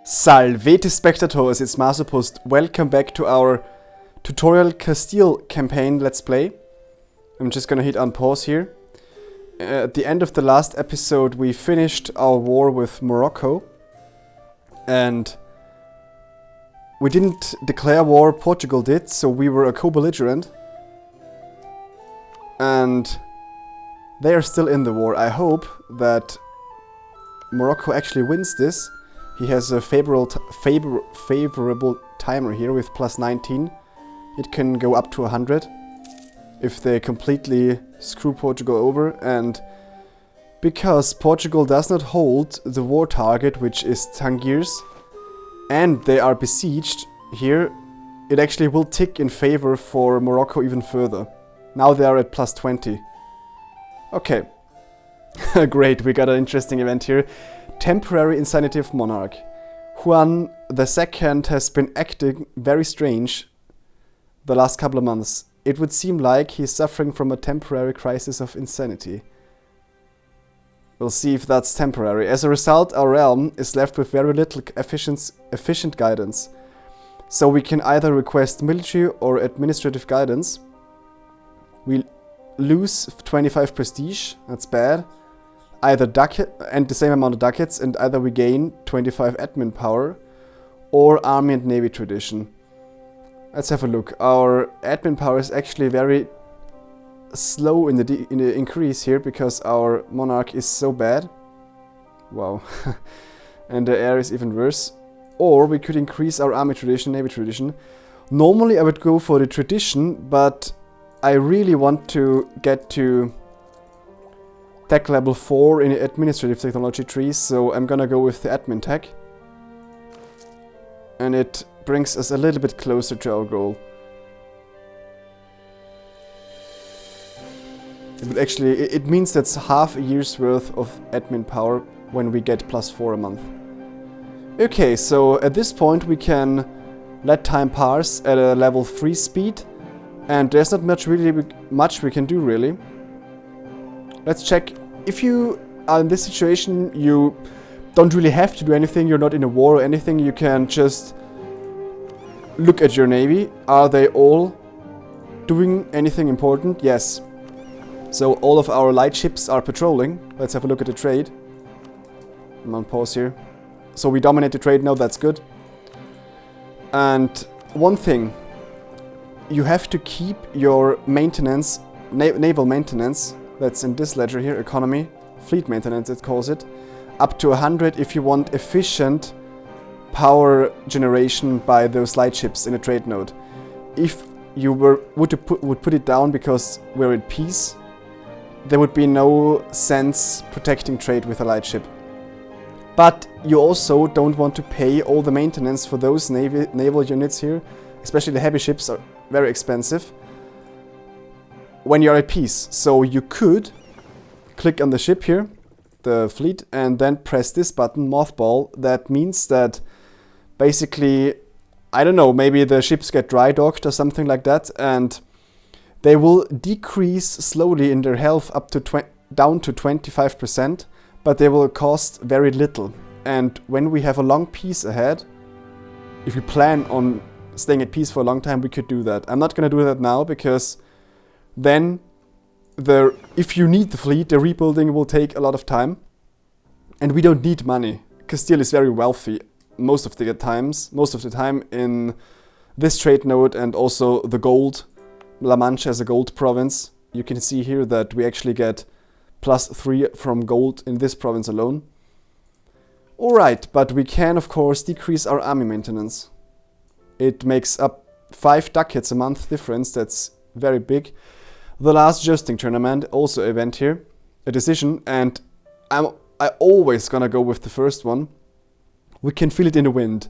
Salvete Spectatores, it's Masopust. Welcome back to our tutorial Castile campaign let's play. I'm just gonna hit unpause here. At the end of the last episode we finished our war with Morocco. And we didn't declare war, Portugal did, so we were a co-belligerent. And they are still in the war. I hope that Morocco actually wins this. He has a favorable timer here with plus 19. It can go up to 100 if they completely screw Portugal over. And because Portugal does not hold the war target, which is Tangiers, and they are besieged here, it actually will tick in favor for Morocco even further. Now they are at plus 20. Okay. Great, we got an interesting event here. Temporary insanity of monarch. Juan II has been acting very strange the last couple of months. It would seem like he's suffering from a temporary crisis of insanity. We'll see if that's temporary. As a result, our realm is left with very little efficient guidance. So we can either request military or administrative guidance. We lose 25 prestige, that's bad. Either ducat and the same amount of ducats, and either we gain 25 admin power or army and navy tradition. Let's have a look. Our admin power is actually very slow in the increase here because our monarch is so bad. Wow. And the air is even worse. Or we could increase our army tradition, navy tradition. Normally I would go for the tradition, but I really want to get to tech level 4 in the administrative technology tree, so I'm gonna go with the admin tech. And it brings us a little bit closer to our goal. It would actually, it means that's half a year's worth of admin power when we get plus 4 a month. Okay, so at this point we can let time pass at a level 3 speed, and there's not much we can do really. Let's check. If you are in this situation, you don't really have to do anything, you're not in a war or anything, you can just look at your navy. Are they all doing anything important? Yes. So all of our light ships are patrolling. Let's have a look at the trade. I'm on pause here. So we dominate the trade now, that's good. And one thing, you have to keep your maintenance, naval maintenance, that's in this ledger here, economy, fleet maintenance it calls it, up to 100 if you want efficient power generation by those light ships in a trade node. If you would put it down because we're at peace, there would be no sense protecting trade with a light ship. But you also don't want to pay all the maintenance for those naval units here, especially the heavy ships are very expensive when you're at peace. So you could click on the ship here, the fleet, and then press this button, mothball. That means that basically, I don't know, maybe the ships get dry docked or something like that, and they will decrease slowly in their health up to down to 25%, but they will cost very little. And when we have a long peace ahead, if we plan on staying at peace for a long time, we could do that. I'm not gonna do that now because then if you need the fleet, the rebuilding will take a lot of time. And we don't need money. Castile is very wealthy most of the time in this trade node, and also the gold. La Mancha is a gold province. You can see here that we actually get plus 3 from gold in this province alone. Alright, but we can of course decrease our army maintenance. It makes up 5 ducats a month difference, that's very big. The last jousting tournament, also an event here, a decision, and I always gonna go with the first one. We can feel it in the wind.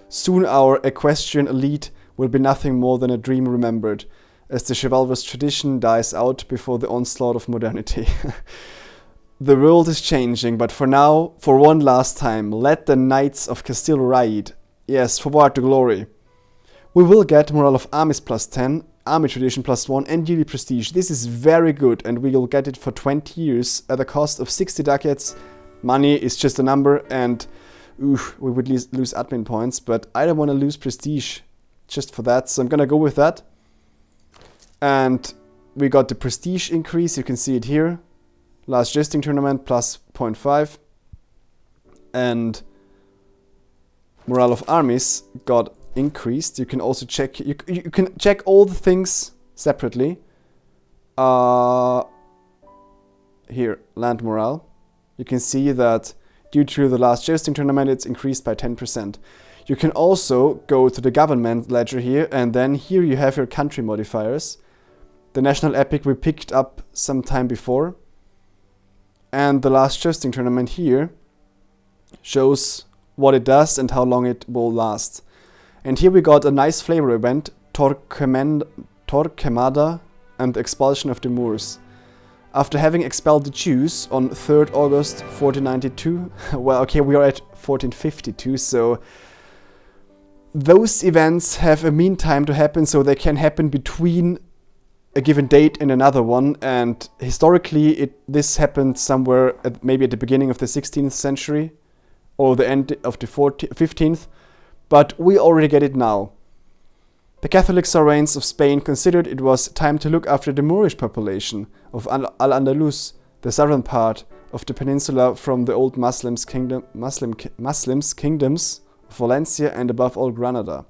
Soon our equestrian elite will be nothing more than a dream remembered, as the chivalrous tradition dies out before the onslaught of modernity. The world is changing, but for now, for one last time, let the Knights of Castile ride. Yes, forward to glory. We will get morale of armies plus 10, army tradition plus 1, and yearly prestige. This is very good, and we will get it for 20 years at a cost of 60 ducats. Money is just a number, and oof, we would lose admin points, but I don't want to lose prestige just for that, so I'm gonna go with that. And we got the prestige increase, you can see it here. Last jousting tournament plus 0.5. And morale of armies got increased. You can also check, you can check all the things separately. Here, land morale. You can see that due to the last jousting tournament, it's increased by 10%. You can also go to the government ledger here, and then here you have your country modifiers. The national epic we picked up some time before. And the last jousting tournament here shows what it does and how long it will last. And here we got a nice flavor event, Torquemada and the expulsion of the Moors. After having expelled the Jews on 3rd August 1492, well, okay, we are at 1452, so those events have a mean time to happen, so they can happen between a given date and another one, and historically this happened somewhere maybe at the beginning of the 16th century or the end of the 15th, but we already get it now. The Catholic sovereigns of Spain considered it was time to look after the Moorish population of Al-Andalus, the southern part of the peninsula from the old Muslims kingdoms of Valencia and above all Granada,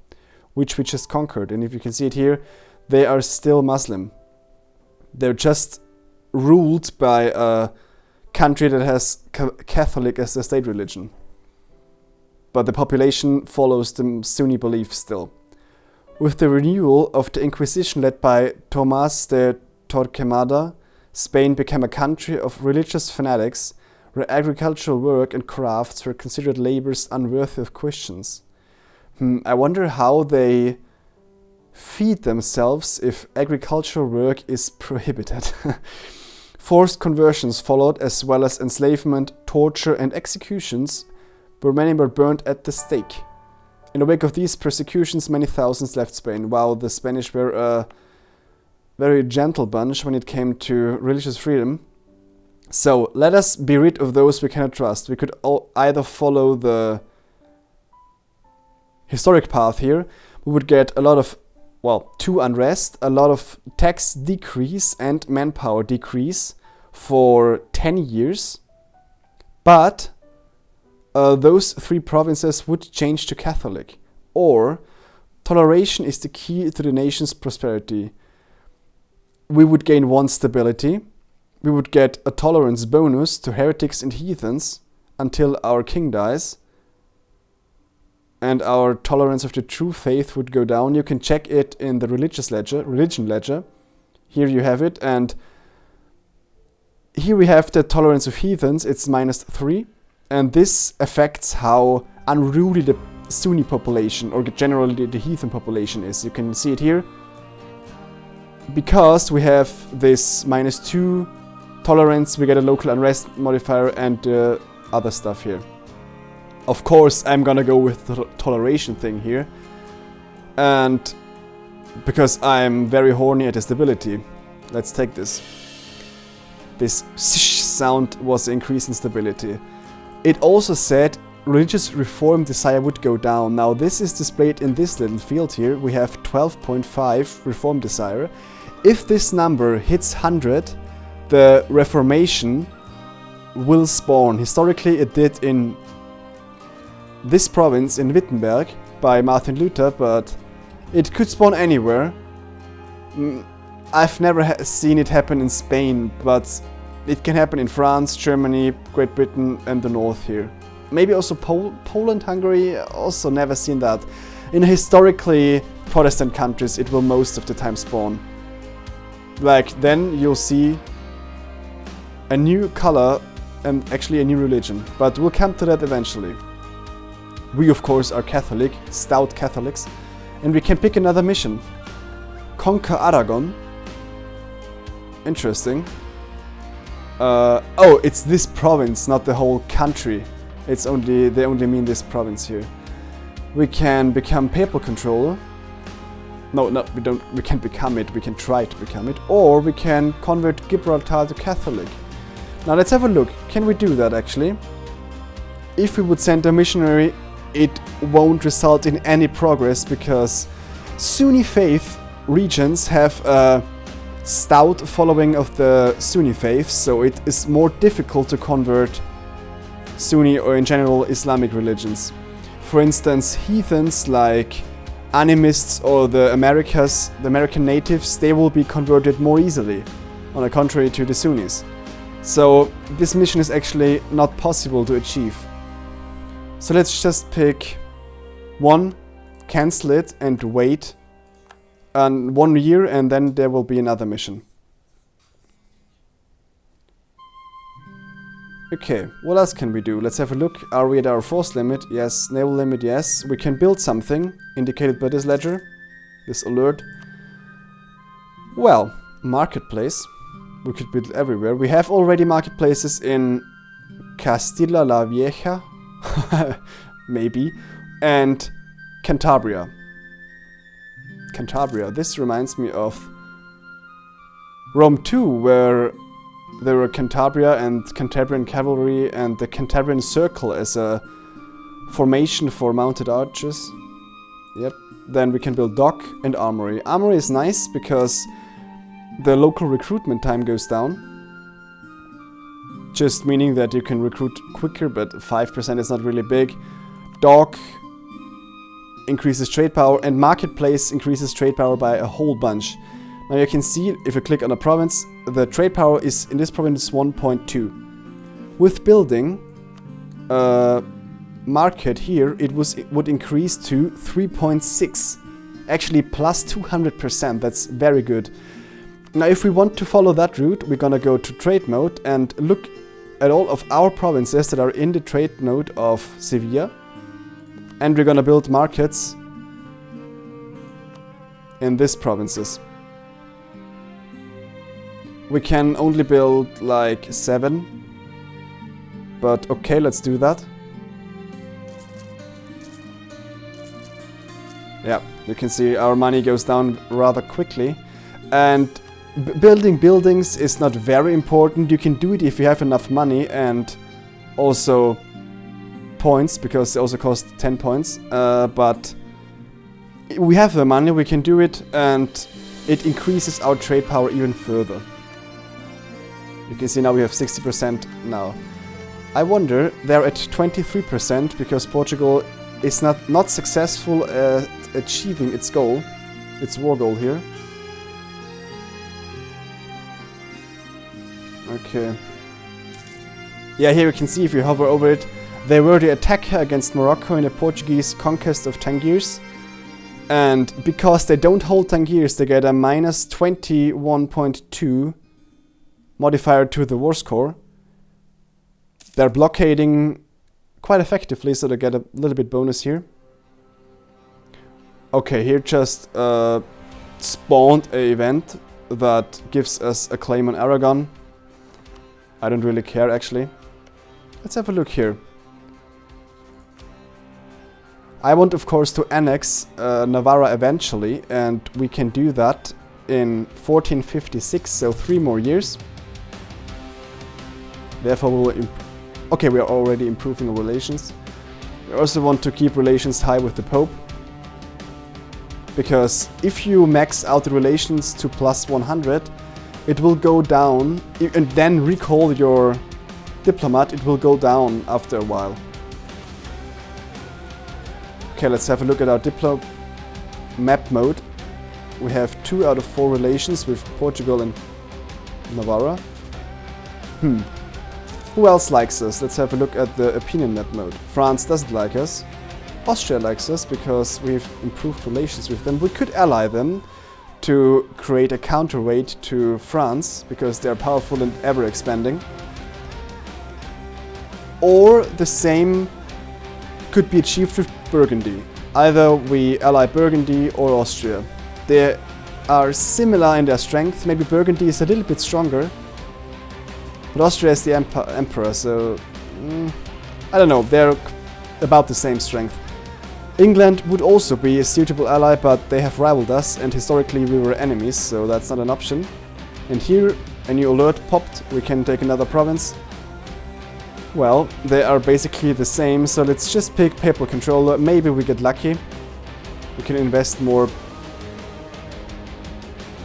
which we just conquered. And if you can see it here, they are still Muslim. They're just ruled by a country that has Catholic as their state religion. But the population follows the Sunni belief still. With the renewal of the Inquisition led by Tomás de Torquemada, Spain became a country of religious fanatics where agricultural work and crafts were considered labors unworthy of Christians. I wonder how they feed themselves if agricultural work is prohibited. Forced conversions followed, as well as enslavement, torture and executions, where many were burnt at the stake. In the wake of these persecutions, many thousands left Spain, while the Spanish were a very gentle bunch when it came to religious freedom. So let us be rid of those we cannot trust. We could either follow the historic path here. We would get a lot of, well, 2 unrest, a lot of tax decrease and manpower decrease for 10 years. But those 3 provinces would change to Catholic, or toleration is the key to the nation's prosperity. We would gain 1 stability, we would get a tolerance bonus to heretics and heathens until our king dies, and our tolerance of the true faith would go down. You can check it in the religion ledger. Here you have it, and here we have the tolerance of heathens, it's -3. And this affects how unruly the Sunni population, or generally the heathen population, is. You can see it here. Because we have this -2 tolerance, we get a local unrest modifier and other stuff here. Of course, I'm gonna go with the toleration thing here. And because I'm very horny at the stability. Let's take this. This sound was an increase in stability. It also said religious reform desire would go down. Now this is displayed in this little field here. We have 12.5 reform desire. If this number hits 100, the Reformation will spawn. Historically it did in this province in Wittenberg by Martin Luther, but it could spawn anywhere. I've never seen it happen in Spain, but it can happen in France, Germany, Great Britain and the north here. Maybe also Poland, Hungary, also never seen that. In historically Protestant countries it will most of the time spawn. Like then you'll see a new color and actually a new religion, but we'll come to that eventually. We of course are Catholic, stout Catholics, and we can pick another mission. Conquer Aragon. Interesting. Oh, it's this province, not the whole country. They only mean this province here. We can become papal controller. No, we don't. We can't become it. We can try to become it, or we can convert Gibraltar to Catholic. Now let's have a look. Can we do that actually? if we would send a missionary, it won't result in any progress because Sunni faith regions have a stout following of the Sunni faith, so it is more difficult to convert Sunni or in general Islamic religions. For instance, heathens like animists or the American natives, they will be converted more easily, on the contrary to the Sunnis. So this mission is actually not possible to achieve. So let's just pick one, cancel it and wait 1 year, and then there will be another mission. Okay, what else can we do? Let's have a look. Are we at our force limit? Yes. Naval limit? Yes. We can build something, indicated by this ledger, this alert. Well, marketplace. We could build everywhere. We have already marketplaces in Castilla la Vieja, maybe, and Cantabria. Cantabria. This reminds me of Rome 2, where there were Cantabria and Cantabrian cavalry and the Cantabrian circle as a formation for mounted archers. Yep. Then we can build dock and armory. Armory is nice because the local recruitment time goes down. Just meaning that you can recruit quicker, but 5% is not really big. Dock increases trade power, and marketplace increases trade power by a whole bunch. Now you can see, if you click on a province, the trade power is in this province 1.2. With building a market here, it would increase to 3.6. Actually plus 200%, that's very good. Now if we want to follow that route, we're gonna go to trade mode and look at all of our provinces that are in the trade node of Sevilla. And we're gonna build markets in these provinces. We can only build like 7. But okay, let's do that. Yeah, you can see our money goes down rather quickly. And building buildings is not very important. You can do it if you have enough money and also points, because they also cost 10 points. But we have the money, we can do it, and it increases our trade power even further. You can see now we have 60% now. I wonder, they're at 23% because Portugal is not successful at achieving its goal, its war goal here. Okay. Yeah, here you can see if you hover over it, they were the attacker against Morocco in the Portuguese conquest of Tangiers. And because they don't hold Tangiers, they get a minus 21.2 modifier to the war score. They're blockading quite effectively, so they get a little bit bonus here. Okay, here just spawned an event that gives us a claim on Aragon. I don't really care actually. Let's have a look here. I want of course to annex Navarra eventually, and we can do that in 1456, so 3 more years. Therefore we'll okay, we are already improving our relations. We also want to keep relations high with the Pope, because if you max out the relations to plus 100, it will go down, and then recall your diplomat, it will go down after a while. Okay, let's have a look at our Diplo Map Mode. We have 2 out of 4 relations with Portugal and Navarra. Who else likes us? Let's have a look at the Opinion Map Mode. France doesn't like us. Austria likes us because we've improved relations with them. We could ally them to create a counterweight to France, because they're powerful and ever expanding. Or the same could be achieved with Burgundy. Either we ally Burgundy or Austria. They are similar in their strength. Maybe Burgundy is a little bit stronger, but Austria is the emperor, so I don't know, they're about the same strength. England would also be a suitable ally, but they have rivaled us, and historically we were enemies, so that's not an option. And here a new alert popped, we can take another province. Well, they are basically the same, so let's just pick Papal Controller. Maybe we get lucky. We can invest more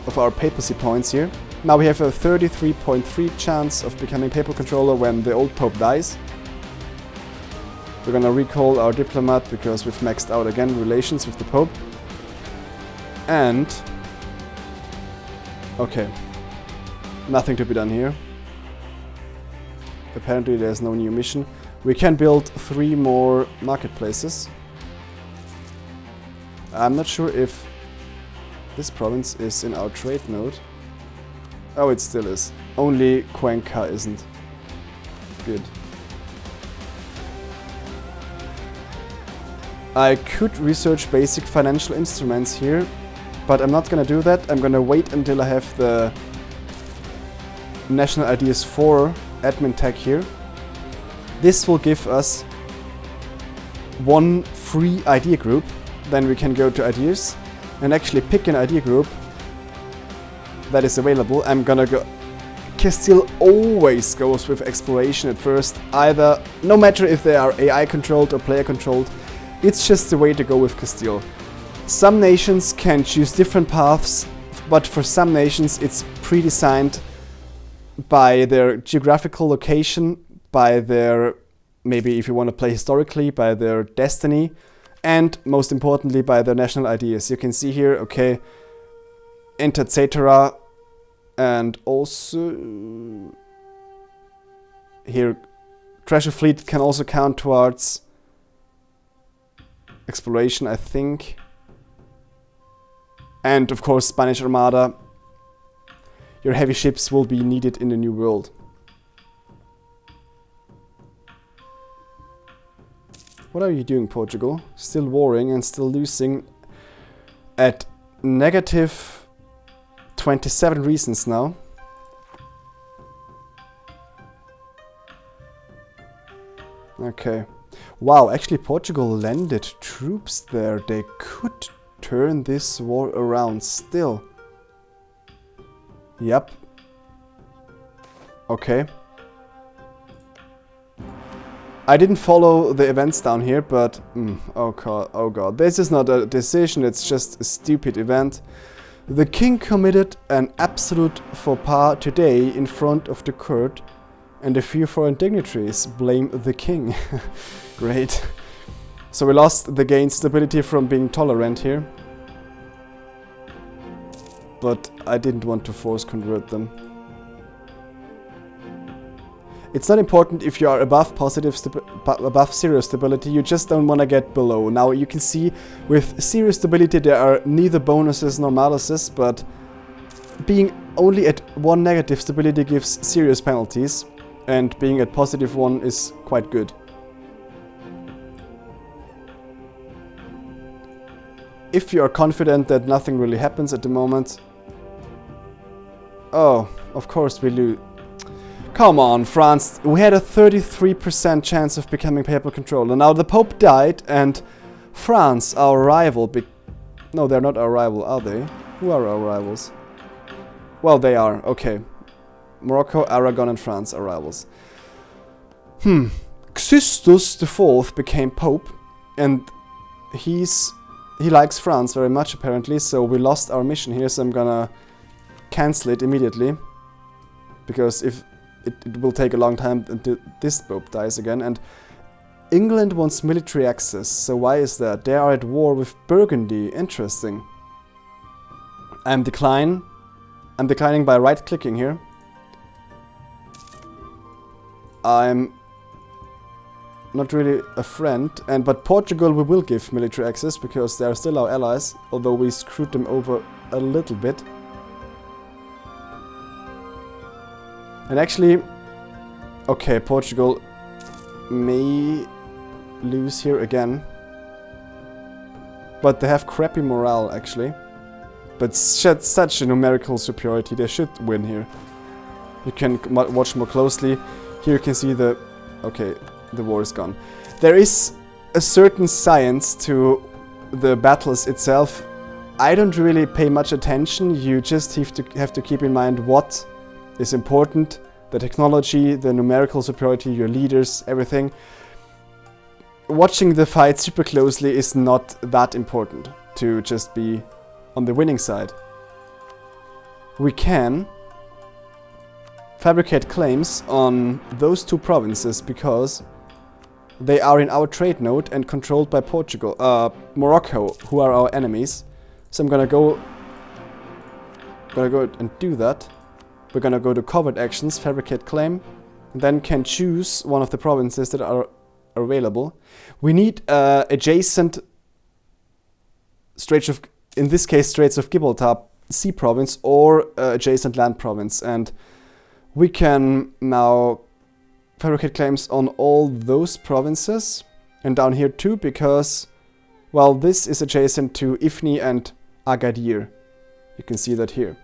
of our papacy points here. Now we have a 33.3 chance of becoming Papal Controller when the old Pope dies. We're gonna recall our diplomat because we've maxed out again relations with the Pope. And... okay. Nothing to be done here. Apparently there's no new mission. We can build 3 more marketplaces. I'm not sure if this province is in our trade node. Oh, it still is. Only Cuenca isn't. Good. I could research basic financial instruments here, but I'm not gonna do that. I'm gonna wait until I have the National Ideas 4 admin tag here. This will give us 1 free idea group. Then we can go to ideas and actually pick an idea group that is available. I'm gonna go... Castile always goes with exploration at first, either, no matter if they are AI controlled or player controlled, it's just the way to go with Castile. Some nations can choose different paths, but for some nations it's pre-designed by their geographical location, by their, maybe if you want to play historically, by their destiny, and most importantly by their national ideas. You can see here, okay, enter Ceute, and also here treasure fleet can also count towards exploration, I think. And of course Spanish Armada. Your heavy ships will be needed in the New World. What are you doing, Portugal? Still warring and still losing at negative 27 reasons now. Okay. Wow, actually Portugal landed troops there. They could turn this war around still. Yep. Okay. I didn't follow the events down here, but... oh god, this is not a decision, it's just a stupid event. The king committed an absolute faux pas today in front of the court, and a few foreign dignitaries blame the king. Great. So we lost the gained stability from being tolerant here. But I didn't want to force convert them. It's not important if you are above above zero stability, you just don't want to get below. Now you can see with zero stability there are neither bonuses nor maluses, but being only at 1 negative stability gives serious penalties, and being at positive 1 is quite good. If you are confident that nothing really happens at the moment... Oh, of course we lose. Come on, France. We had a 33% chance of becoming papal controller. Now the Pope died and France, our rival... No, they're not our rival, are they? Who are our rivals? Well, they are. Okay. Morocco, Aragon and France are rivals. Xustus IV became Pope, and he likes France very much apparently, so we lost our mission here, so I'm gonna cancel it immediately. Because if it will take a long time until this Pope dies again, and England wants military access, so why is that? They are at war with Burgundy, interesting. I'm declining by right-clicking here. I'm not really a friend, but Portugal we will give military access because they are still our allies, although we screwed them over a little bit. And actually, okay, Portugal may lose here again, but they have crappy morale actually. But such a numerical superiority, they should win here. You can watch more closely. Here you can see the... Okay, the war is gone. There is a certain science to the battles itself. I don't really pay much attention. You just have to keep in mind what is important the technology, the numerical superiority, your leaders, everything. Watching the fight super closely is not that important to just be on the winning side. We can fabricate claims on those two provinces because they are in our trade node and controlled by Portugal, Morocco, who are our enemies. So I'm gonna go and do that. We're gonna go to covert actions, fabricate claim, and then can choose one of the provinces that are available. We need adjacent Straits of, in this case, Straits of Gibraltar sea province or adjacent land province, and we can now fabricate claims on all those provinces and down here too, because, well, this is adjacent to Ifni and Agadir. You can see that here.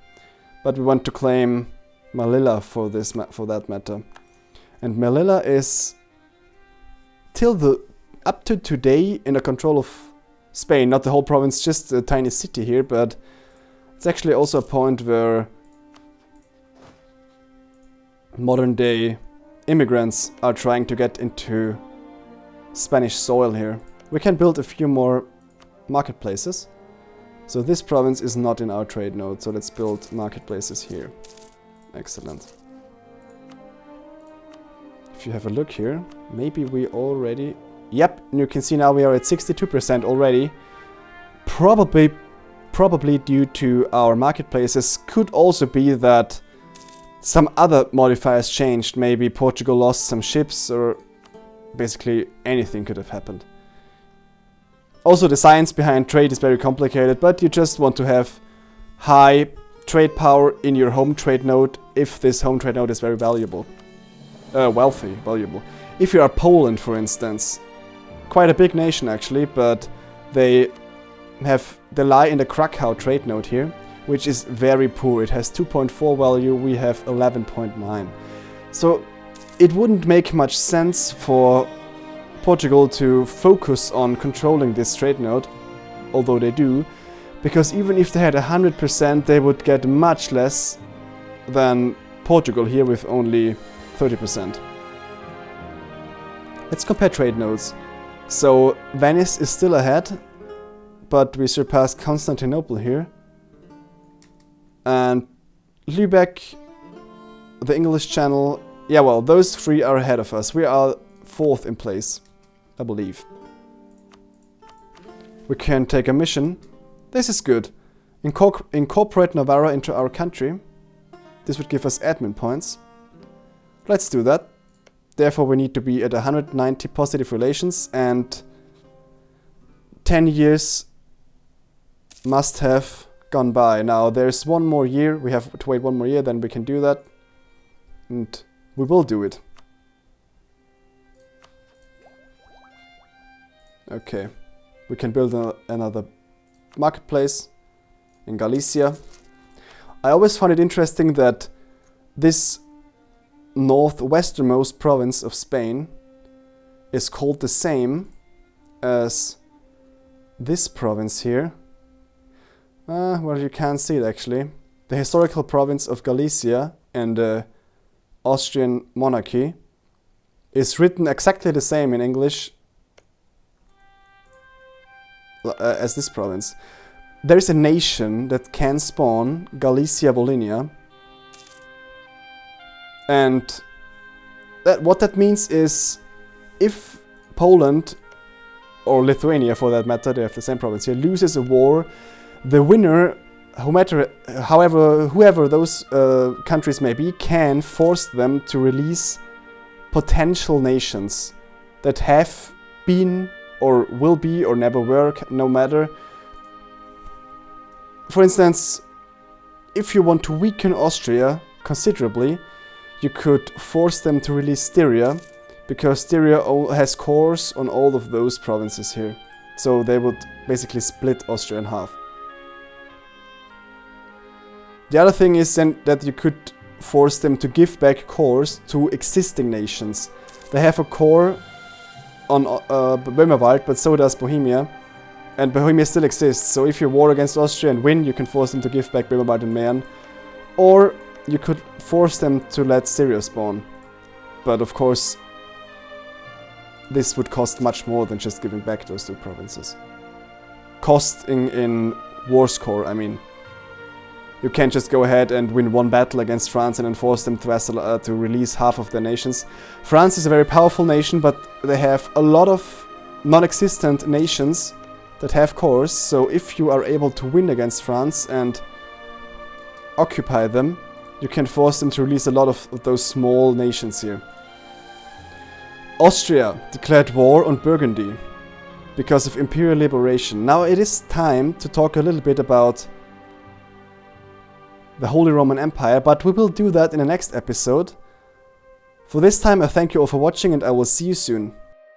But we want to claim Melilla for this for that matter. And Melilla is up to today in the control of Spain, not the whole province, just a tiny city here, but it's actually also a point where modern day immigrants are trying to get into Spanish soil here. We can build a few more marketplaces. So this province is not in our trade node, so let's build marketplaces here. Excellent. If you have a look here, maybe we already... Yep, you can see now we are at 62% already. Probably due to our marketplaces. Could also be that some other modifiers changed. Maybe Portugal lost some ships, or basically anything could have happened. Also, the science behind trade is very complicated, but you just want to have high trade power in your home trade node if this home trade node is very valuable. Valuable. If you are Poland, for instance, quite a big nation actually, but they lie in the Krakow trade node here, which is very poor. It has 2.4 value, we have 11.9. So it wouldn't make much sense for Portugal to focus on controlling this trade node, although they do, because even if they had 100%, they would get much less than Portugal here with only 30%. Let's compare trade nodes. So Venice is still ahead, but we surpassed Constantinople here. And Lübeck, the English Channel, yeah, well, those three are ahead of us. We are 4th in place, I believe. We can take a mission. This is good. Incorporate Navarra into our country. This would give us admin points. Let's do that. Therefore, we need to be at 190 positive relations, and 10 years must have gone by. Now, there's one more year. We have to wait one more year, then we can do that. And we will do it. Okay. We can build another marketplace in Galicia. I always found it interesting that this northwesternmost province of Spain is called the same as this province here. Well, you can't see it actually. The historical province of Galicia and the Austrian monarchy is written exactly the same in English as this province. There is a nation that can spawn Galicia-Volhynia, and what that means is if Poland, or Lithuania for that matter, they have the same province here, loses a war, the winner, whoever those countries may be, can force them to release potential nations that have been or will be or never were, no matter. For instance, if you want to weaken Austria considerably, you could force them to release Styria, because Styria has cores on all of those provinces here. So they would basically split Austria in half. The other thing is then that you could force them to give back cores to existing nations. They have a core on Böhmerwald, but so does Bohemia. And Bohemia still exists, so if you war against Austria and win, you can force them to give back Böhmerwald and Mähren. Or you could force them to let Syria spawn. But of course, this would cost much more than just giving back those 2 provinces. Cost in war score, I mean. You can't just go ahead and win 1 battle against France and then force them to release half of their nations. France is a very powerful nation, but they have a lot of non-existent nations that have cores, so if you are able to win against France and occupy them, you can force them to release a lot of those small nations here. Austria declared war on Burgundy because of imperial liberation. Now it is time to talk a little bit about the Holy Roman Empire, but we will do that in the next episode. For this time, I thank you all for watching and I will see you soon.